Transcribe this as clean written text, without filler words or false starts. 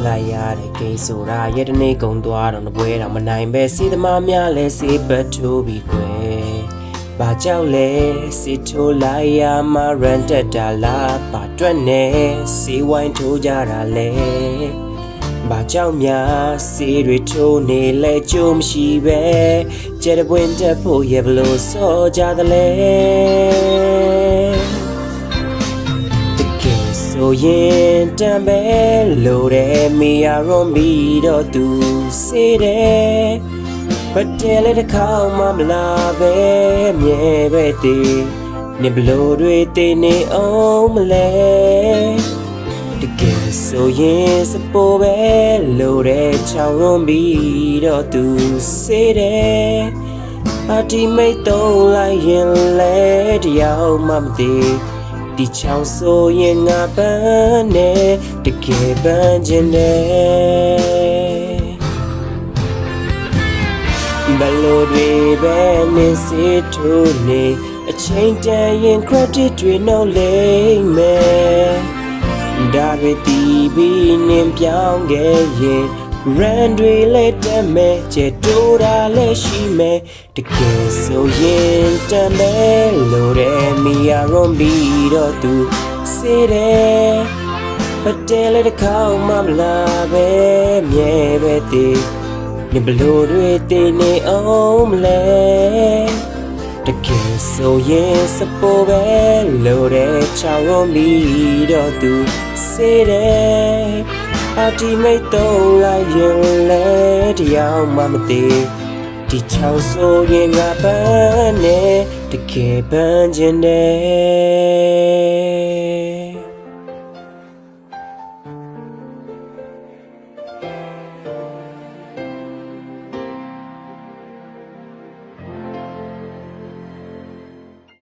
လိုက်ရတဲ့ကိန်းဆိုတာရတနေ့ကုံသွားတော့ပွဲတော့မနိုင်ပဲစီသမားများလဲစေပတ်ထိုးပြီးကွယ်ဘာကြောက်လဲစီထိုးလိုက်ရမှရန်တက်တာလားဘာတွက်နေစီဝိုင်းထိုးကြတာလဲဘာကြောင့်များစီတွေထိုးနေလဲကြုံမရှိပဲကျတဲ့ပွင့်တက်ဖို့ရဘလို့စောကြသလဲဆိုရင်တံပဲလို့တဲ့မိယာရွန်ပြီးတော့သူစေးတယ်ပတ်တယ်လေတစ်ခါမှမလာပဲမြဲပဲတည်နေဘလို့တွေတည်နေအောင်မလဲတကယ်ဆိုရင်စပိုးပဲလို့တဲ့ချောင်းရွန်ပြီးတော့သူစေးတယ်အတီမိတ်တော့လိုက်ရင်လေတရားမှမသိဒီချောင်းဆိုရင်ငါပန်းနေတကယ်ပန်းခြင်းနဲ့ဘလို့တွေပဲနေစေထိုးနေအချိန်တန်ရင် credit တွေနှုတ်လိမ့်မယ်ဒါတွေတီးပြီးနင်းပြောင်းခဲ့ရင်run တွေလက်တက်မဲ့ကျတိုးတာလည်းရှိမဲ့တကယ်ဆိုရင်တမ်းပဲလို့တဲ့မိယာရွန်ပြီးတော့သူစေးတယ်ပတ်တယ်လေတစ်ခါမှမလာပဲမြဲပဲတည်နေဘလို့တွေတည်နေအောင်မလဲတကယ်ဆိုရင်စပိုးပဲလို့တဲ့ချောင်းရွန်ပြီးတော့သူစေးတယ်အတီမိတ်တော့လိုက်ရင်လေတရားမှမသိဒီချောင်းဆိုရင်ငါပန်းနေတကယ်ပန်းခြင်းနဲ့